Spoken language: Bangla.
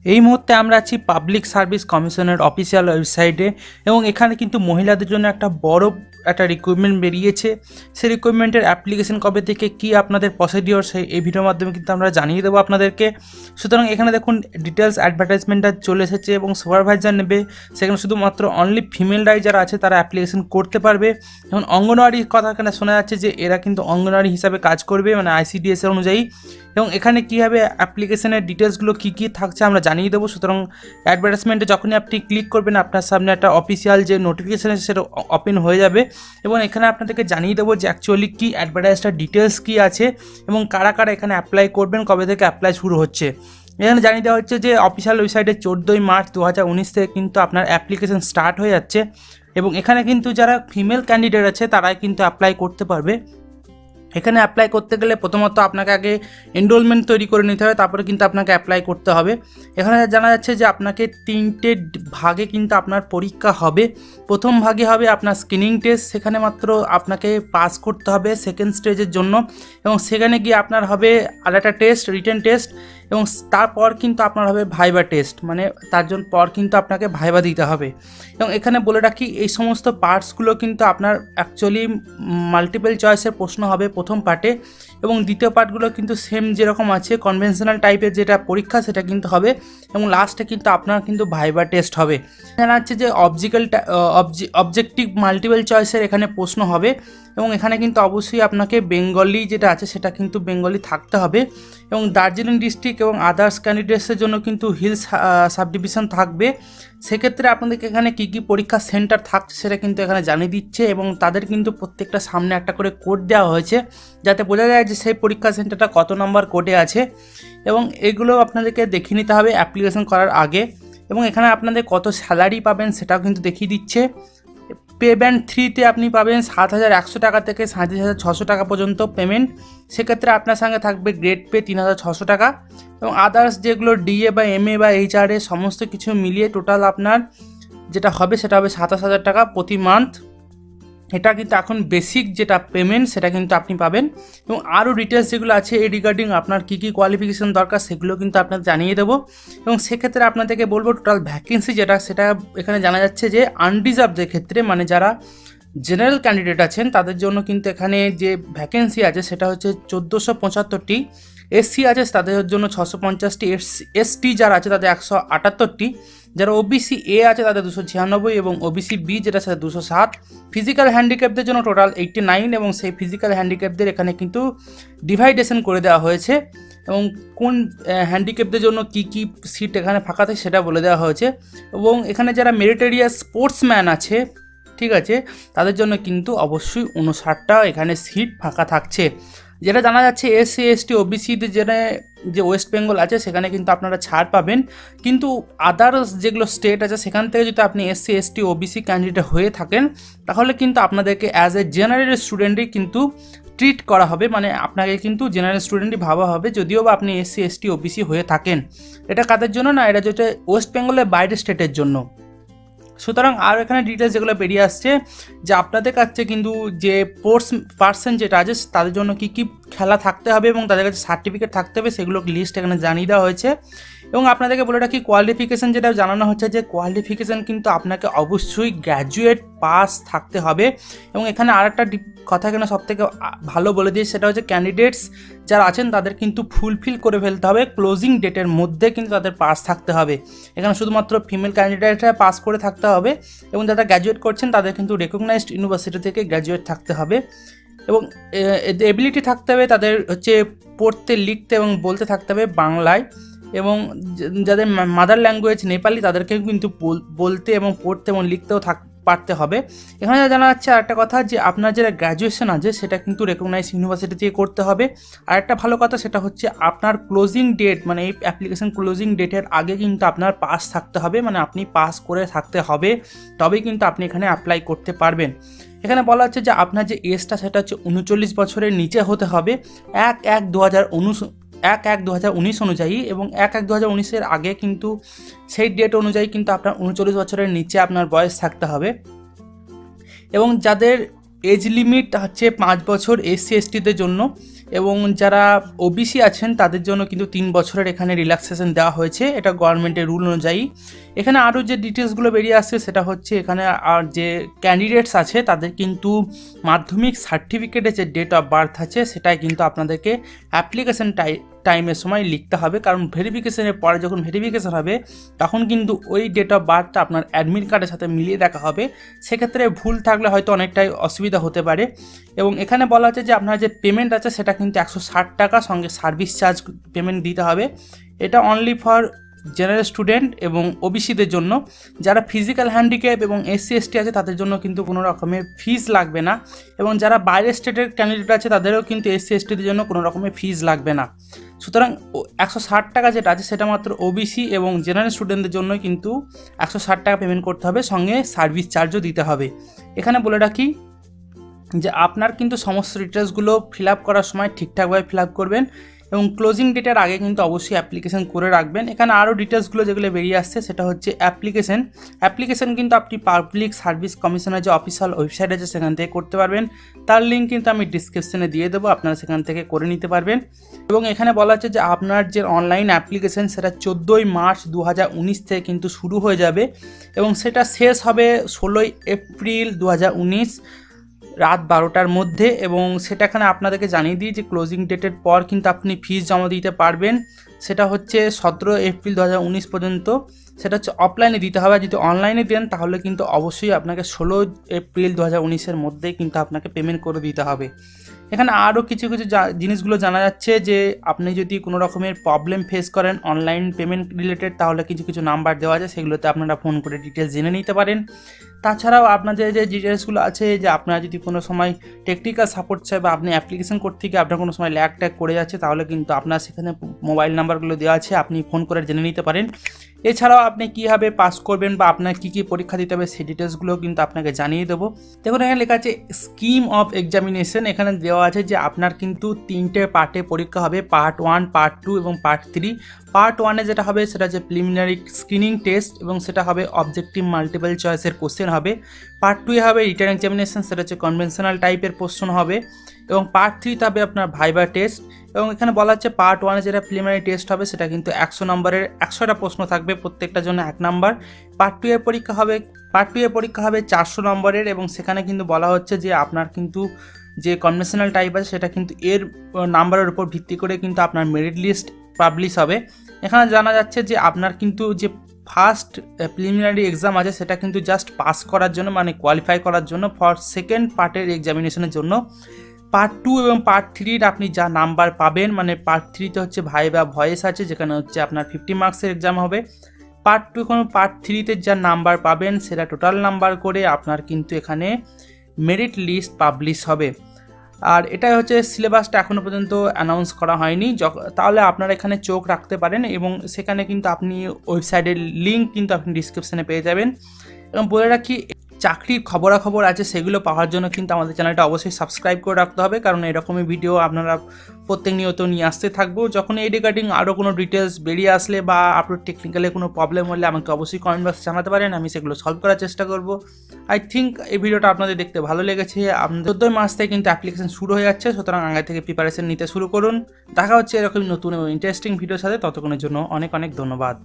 এই মুহূর্তে আমরা আছি পাবলিক সার্ভিস কমিশনের অফিসিয়াল ওয়েবসাইটে এবং এখানে কিন্তু মহিলাদের জন্য একটা বড় একটা রিক্রুটমেন্ট বেরিয়েছে। সেই রিক্রুটমেন্টের অ্যাপ্লিকেশন কবে থেকে কি আপনাদের প্রসিডিওর সেই এই ভিডিওর মাধ্যমে কিন্তু আমরা জানিয়ে দেবো আপনাদেরকে। সুতরাং এখানে দেখুন ডিটেলস অ্যাডভার্টাইজমেন্টটা চলে এসেছে এবং সুপারভাইজার নেবে, সেখানে শুধুমাত্র অনলি ফিমেলরাই যারা আছে তারা অ্যাপ্লিকেশন করতে পারবে। এবং অঙ্গনওয়াড়ির কথা এখানে শোনা যাচ্ছে যে এরা কিন্তু অঙ্গনওয়াড়ি হিসাবে কাজ করবে, মানে ICDS এর অনুযায়ী। এবং এখানে কীভাবে অ্যাপ্লিকেশনের ডিটেলসগুলো কী কী থাকছে আমরা জানিয়ে দেবো। সুতরাং অ্যাডভার্টাইজমেন্টে যখনই আপনি ক্লিক করবেন আপনার সামনে একটা অফিসিয়াল যে নোটিফিকেশান আছে সেটা ওপেন হয়ে যাবে এবং এখানে আপনাদেরকে জানিয়ে দেবো যে অ্যাকচুয়ালি কী অ্যাডভার্টাইজটার ডিটেলস কী আছে এবং কারা কারা এখানে অ্যাপ্লাই করবেন, কবে থেকে অ্যাপ্লাই শুরু হচ্ছে। এখানে জানিয়ে দেওয়া হচ্ছে যে অফিসিয়াল ওয়েবসাইটে 14ই মার্চ 2019 থেকে কিন্তু আপনার অ্যাপ্লিকেশন স্টার্ট হয়ে যাচ্ছে এবং এখানে কিন্তু যারা ফিমেল ক্যান্ডিডেট আছে তারাই কিন্তু অ্যাপ্লাই করতে পারবে। এখানে অ্যাপ্লাই করতে গেলে প্রথমত আপনাকে আগে এনরোলমেন্ট তৈরি করে নিতে হবে, তারপরে কিন্তু আপনাকে অ্যাপ্লাই করতে হবে। এখানে জানা যাচ্ছে যে আপনাকে 3টে ভাগে কিন্তু আপনার পরীক্ষা হবে। প্রথম ভাগে হবে আপনার স্ক্রিনিং টেস্ট, সেখানে মাত্র আপনাকে পাস করতে হবে সেকেন্ড স্টেজের জন্য এবং সেখানে গিয়ে আপনার হবে আরেকটা টেস্ট, রিটেন টেস্ট এবং তারপর কিন্তু আপনার হবে ভাইবা টেস্ট, মানে তার জন্য পর কিন্তু আপনাকে ভাইবা দিতে হবে। এবং এখানে বলে রাখি এই সমস্ত পার্টসগুলো কিন্তু আপনার অ্যাকচুয়ালি মাল্টিপল চয়েসের প্রশ্ন হবে প্রথম পার্টে এবং দ্বিতীয় পার্টগুলো কিন্তু সেম যেরকম আছে কনভেনশনাল টাইপের যেটা পরীক্ষা সেটা কিন্তু হবে এবং লাস্টে কিন্তু আপনার কিন্তু ভাইবা টেস্ট হবে। জানা যাচ্ছে যে অবজেক্টিভ মাল্টিপল চয়েসের এখানে প্রশ্ন হবে এবং এখানে কিন্তু অবশ্যই আপনাকে বেঙ্গলি যেটা আছে সেটা কিন্তু বেঙ্গলি থাকতে হবে এবং দার্জিলিং ডিস্ট্রিক্ট এবং আদার্স ক্যান্ডিডেটসের জন্য কিন্তু হিলস সাবডিভিশন থাকবে। সেক্ষেত্রে আপনাদেরকে এখানে কী কী পরীক্ষা সেন্টার থাকছে সেটা কিন্তু এখানে জানিয়ে দিচ্ছে এবং তাদের কিন্তু প্রত্যেকটা সামনে একটা করে কোড দেওয়া হয়েছে যাতে বোঝা যায় যে সেই পরীক্ষা সেন্টারটা কত নম্বর কোডে আছে এবং এগুলো আপনাদেরকে দেখিয়ে নিতে হবে অ্যাপ্লিকেশন করার আগে। এবং এখানে আপনাদের কত স্যালারি পাবেন সেটাও কিন্তু দেখিয়ে দিচ্ছে। পে ব্যান্ড 3তে আপনি পাবেন 7,100 টাকা থেকে 37,600 টাকা পর্যন্ত পেমেন্ট। সেক্ষেত্রে আপনার সঙ্গে থাকবে গ্রেড পে 3,600 টাকা এবং আদার্স যেগুলো DA বা MA বা HRA সমস্ত কিছু মিলিয়ে টোটাল আপনার যেটা হবে সেটা হবে 27,000 টাকা প্রতি মান্থ। এটা কিন্তু এখন বেসিক যেটা পেমেন্ট সেটা কিন্তু আপনি পাবেন এবং আরও ডিটেলস যেগুলো আছে এই রিগার্ডিং আপনার কী কী কোয়ালিফিকেশান দরকার সেগুলো কিন্তু আপনাকে জানিয়ে দেবো। এবং সেক্ষেত্রে আপনাদেরকে বলবো টোটাল ভ্যাকেন্সি যেটা সেটা এখানে জানা যাচ্ছে যে আনরিজার্ভদের ক্ষেত্রে মানে যারা জেনারেল ক্যান্ডিডেট আছেন তাদের জন্য কিন্তু এখানে যে ভ্যাকেন্সি আছে সেটা হচ্ছে 1475টি, SC আছে তাদের জন্য 650টি, ST যারা আছে তাদের 178টি, যারা OBC A আছে তাদের 296 এবং OBC B যেটা সেটা 207। ফিজিক্যাল হ্যান্ডিক্যাপদের জন্য টোটাল 89 এবং সেই ফিজিক্যাল হ্যান্ডিক্যাপদের এখানে কিন্তু ডিভাইডেশন করে দেওয়া হয়েছে এবং কোন হ্যান্ডিক্যাপদের জন্য কি কি সিট এখানে ফাঁকা থাকে সেটা বলে দেওয়া হয়েছে। এবং এখানে যারা মেরিটোরিয়াস স্পোর্টসম্যান আছে ঠিক আছে তাদের জন্য কিন্তু অবশ্যই 59টা এখানে সিট ফাঁকা থাকছে। যেটা জানা যাচ্ছে SC ST OBCতে যে ওয়েস্ট বেঙ্গল আছে সেখানে কিন্তু আপনারা ছাড় পাবেন, কিন্তু আদার্স যেগুলো স্টেট আছে সেখান থেকে যদি আপনি SC ST OBC ক্যান্ডিডেট হয়ে থাকেন তাহলে কিন্তু আপনাদেরকে অ্যাজ এ জেনারেল স্টুডেন্টই কিন্তু ট্রিট করা হবে, মানে আপনাকে কিন্তু জেনারেল স্টুডেন্টই ভাবা হবে যদিও বা আপনি SC ST OBC হয়ে থাকেন। এটা কাদের জন্য না, এটা যেটা ওয়েস্ট বেঙ্গলের বাইরের স্টেটের জন্য। সুতরাং আর এখানে ডিটেলস যেগুলো বেরিয়ে আসছে যে আপনাদের কাছে কিন্তু যে স্পোর্টস পার্সন যেটা আছে তাদের জন্য কী কী খেলা থাকতে হবে এবং তাদের কাছে সার্টিফিকেট থাকতে হবে সেগুলো লিস্ট এখানে জানিয়ে দেওয়া হয়েছে। এবং আপনাদেরকে বলে রাখি কোয়ালিফিকেশান যেটা জানানো হচ্ছে যে কোয়ালিফিকেশান কিন্তু আপনাকে অবশ্যই গ্র্যাজুয়েট পাস থাকতে হবে। এবং এখানে আরেকটা কথা এখানে সবথেকে ভালো বলে দিই সেটা হচ্ছে ক্যান্ডিডেটস যারা আছেন তাদের কিন্তু ফুলফিল করে ফেলতে হবে ক্লোজিং ডেটের মধ্যে কিন্তু তাদের পাস থাকতে হবে। এখানে শুধুমাত্র ফিমেল ক্যান্ডিডেটরা পাস করে থাকতে হবে এবং যারা গ্র্যাজুয়েট করছেন তাদের কিন্তু রেকগনাইজড ইউনিভার্সিটি থেকে গ্র্যাজুয়েট থাকতে হবে এবং এবিলিটি থাকতে হবে তাদের হচ্ছে পড়তে লিখতে এবং বলতে থাকতে হবে বাংলায় এবং যাদের মাদার ল্যাঙ্গুয়েজ নেপালি তাদেরকেও কিন্তু বলতে এবং পড়তে এবং লিখতেও পারতে হবে। এখানে জানা যাচ্ছে আরেকটা কথা যে আপনার যেটা গ্র্যাজুয়েশন আছে সেটা কিন্তু রেকগনাইজ ইউনিভার্সিটি থেকে করতে হবে। আর একটা ভালো কথা সেটা হচ্ছে আপনার ক্লোজিং ডেট মানে এই অ্যাপ্লিকেশন ক্লোজিং ডেটের আগে কিন্তু আপনার পাস থাকতে হবে, মানে আপনি পাস করে থাকতে হবে তবেই কিন্তু আপনি এখানে অ্যাপ্লাই করতে পারবেন। এখানে বলা হচ্ছে যে আপনার যে এজটা সেটা হচ্ছে 39 বছরের নিচে হতে হবে 1/1/2019 অনুযায়ী এবং 1/1/2019 আগে কিন্তু সেই ডেট অনুযায়ী কিন্তু আপনার 39 বছরের নিচে আপনার বয়স থাকতে হবে। এবং যাদের এজ লিমিট হচ্ছে 5 বছর SC STদের জন্য এবং যারা ওবিসি আছেন তাদের জন্য কিন্তু 3 বছরের এখানে রিল্যাক্সেশন দেওয়া হয়েছে, এটা গভর্নমেন্টের রুল অনুযায়ী। এখানে আরও যে ডিটেলসগুলো বেরিয়ে আসছে সেটা হচ্ছে এখানে আর যে ক্যান্ডিডেটস আছে তাদের কিন্তু মাধ্যমিক সার্টিফিকেটে যে ডেট অফ বার্থ আছে সেটাই কিন্তু আপনাদেরকে অ্যাপ্লিকেশন টাইমের সময় লিখতে হবে, কারণ ভেরিফিকেশনের পরে যখন ভেরিফিকেশন হবে তখন কিন্তু ওই ডেট অফ বার্থটা আপনার অ্যাডমিট কার্ডের সাথে মিলিয়ে দেখা হবে, সেক্ষেত্রে ভুল থাকলে হয়তো অনেকটাই অসুবিধা হতে পারে। এবং এখানে বলা আছে যে আপনার যে পেমেন্ট আছে সেটা কিন্তু 160 টাকা, সঙ্গে সার্ভিস চার্জ পেমেন্ট দিতে হবে। এটা অনলি ফর জেনারেল স্টুডেন্ট এবং ওবিসিদের জন্য। যারা ফিজিক্যাল হ্যান্ডিক্যাপ এবং SC ST আছে তাদের জন্য কিন্তু কোনো রকমের ফিস লাগবে না, এবং যারা বাইরের স্টেটের ক্যান্ডিডেট আছে তাদেরও কিন্তু SC STদের জন্য কোনো রকমের ফিস লাগবে না। সুতরাং 160 টাকা যেটা আছে সেটা মাত্র ওবিসি এবং জেনারেল স্টুডেন্টদের জন্য কিন্তু 160 টাকা পেমেন্ট করতে হবে, সঙ্গে সার্ভিস চার্জও দিতে হবে। এখানে বলে রাখি যে আপনার কিন্তু সমস্ত ডিটেলসগুলো ফিল আপ করার সময় ঠিকঠাকভাবে ফিল আপ করবেন এবং ক্লোজিং ডেটের আগে কিন্তু অবশ্যই অ্যাপ্লিকেশন করে রাখবেন। এখানে আরও ডিটেলসগুলো যেগুলো বেরিয়ে আসছে সেটা হচ্ছে অ্যাপ্লিকেশন কিন্তু আপনি পাবলিক সার্ভিস কমিশনের যে অফিসিয়াল ওয়েবসাইট আছে সেখান থেকে করতে পারবেন, তার লিঙ্ক কিন্তু আমি ডিসক্রিপশনে দিয়ে দেবো, আপনারা সেখান থেকে করে নিতে পারবেন। এবং এখানে বলা হচ্ছে যে আপনার যে অনলাইন অ্যাপ্লিকেশন সেটা 14ই মার্চ 2019 থেকে কিন্তু শুরু হয়ে যাবে এবং সেটা শেষ হবে 16ই এপ্রিল 2019 রাত 12টার মধ্যে। এবং সেটা এখানে আপনাদেরকে জানিয়ে দিই যে ক্লোজিং ডেটের পর কিন্তু আপনি ফিস জমা দিতে পারবেন, সেটা হচ্ছে 17 এপ্রিল 2019 পর্যন্ত। সেটা হচ্ছে অফলাইনে দিতে হবে, যদি অনলাইনে দেন তাহলে কিন্তু অবশ্যই আপনাকে 16 এপ্রিল 2019-এর মধ্যেই কিন্তু আপনাকে পেমেন্ট করে দিতে হবে। এখানে আরও কিছু জিনিসগুলো জানা যাচ্ছে যে আপনি যদি কোনো রকমের প্রবলেম ফেস করেন অনলাইন পেমেন্ট রিলেটেড, তাহলে কিছু নাম্বার দেওয়া আছে, সেগুলোতে আপনারা ফোন করে ডিটেলস জেনে নিতে পারেন। তাছাড়াও আপনাদের যে ডিটেলসগুলো আছে যে আপনারা যদি কোনো সময় টেকনিক্যাল সাপোর্ট চাই বা আপনি অ্যাপ্লিকেশন করতে গিয়ে আপনার কোনো সময় ল্যাগ ট্যাগ করে যাচ্ছে, তাহলে কিন্তু আপনার সেখানে মোবাইল নাম্বারগুলো দেওয়া আছে, আপনি ফোন করে জেনে নিতে পারেন। এছাড়াও আপনি কীভাবে পাস করবেন বা আপনার কী কী পরীক্ষা দিতে হবে সেই ডিটেলসগুলো কিন্তু আপনাকে জানিয়ে দেবো। দেখুন এখানে লেখা আছে স্কিম অফ এক্সামিনেশন। এখানে দেওয়া আছে যে আপনার কিন্তু 3টে পার্টে পরীক্ষা হবে, পার্ট 1, পার্ট 2 এবং পার্ট 3। পার্ট 1-এ যেটা হবে সেটা হচ্ছে প্রিলিমিনারি স্ক্রিনিং টেস্ট এবং সেটা হবে অবজেক্টিভ মাল্টিপল চয়েসের কোশ্চেন হবে। পার্ট 2-এ হবে রিটেন এক্সামিনেশন, সেটা হচ্ছে কনভেনশনাল টাইপের প্রশ্ন হবে। এবং পার্ট 3-তে হবে আপনার ভাইবা টেস্ট। এবং এখানে বলা হচ্ছে পার্ট 1-এ যেটা প্রিলিমিনারি টেস্ট হবে সেটা কিন্তু 100 নম্বরের 100টা প্রশ্ন থাকবে, প্রত্যেকটার জন্য 1 নাম্বার। পার্ট 2-এর পরীক্ষা হবে 400 নম্বরের এবং সেখানে কিন্তু বলা হচ্ছে যে আপনার কিন্তু যে কনভেনশনাল টাইপ আছে সেটা কিন্তু এর নাম্বারের উপর ভিত্তি করে কিন্তু আপনার মেরিট লিস্ট পাবলিশ হবে। এখানে জানা যাচ্ছে যে আপনার কিন্তু যে ফার্স্ট প্রিলিমিনারি এক্সাম আছে সেটা কিন্তু জাস্ট পাস করার জন্য, মানে কোয়ালিফাই করার জন্য ফর সেকেন্ড পার্টের এক্সামিনেশনের জন্য। পার্ট 2 এবং পার্ট 3-র আপনি যা নাম্বার পাবেন, মানে পার্ট 3-তে হচ্ছে ভাইবা ভয়েস আছে যেখানে হচ্ছে আপনার 50 মার্কসের এক্সাম হবে। পার্ট 2 এবং পার্ট 3-তে যা নাম্বার পাবেন সেটা টোটাল নাম্বার করে আপনার কিন্তু এখানে মেরিট লিস্ট পাবলিশ হবে। আর এটাই হচ্ছে সিলেবাসটা এখনও পর্যন্ত অ্যানাউন্স করা হয়নি, তাহলে আপনারা এখানে চোখ রাখতে পারেন এবং সেখানে কিন্তু আপনি ওয়েবসাইটের লিঙ্ক কিন্তু আপনি ডিসক্রিপশানে পেয়ে যাবেন। এবং বলে রাখি চাকরির খবরাখবর আছে সেগুলো পাওয়ার জন্য কিন্তু আমাদের চ্যানেলটা অবশ্যই সাবস্ক্রাইব করে রাখতে হবে, কারণ এরকমই ভিডিও আপনারা প্রত্যেক নিয়ত নিয়ে আসতে থাকবো। যখন এই রিগার্ডিং আরও কোনো ডিটেলস বেরিয়ে আসলে বা আপনার টেকনিক্যালি কোনো প্রবলেম হলে আমাকে অবশ্যই কমেন্ট বক্সে জানাতে পারেন, আমি সেগুলো সলভ করার চেষ্টা করব। আই থিঙ্ক এই ভিডিওটা আপনাদের দেখতে ভালো লেগেছে। আপনাদের 14 মাস থেকে কিন্তু অ্যাপ্লিকেশন শুরু হয়ে যাচ্ছে, সুতরাং আগে থেকে প্রিপারেশন নিতে শুরু করুন। দেখা হচ্ছে এরকম নতুন এবং ইন্টারেস্টিং ভিডিওর সাথে, ততক্ষণের জন্য অনেক অনেক ধন্যবাদ।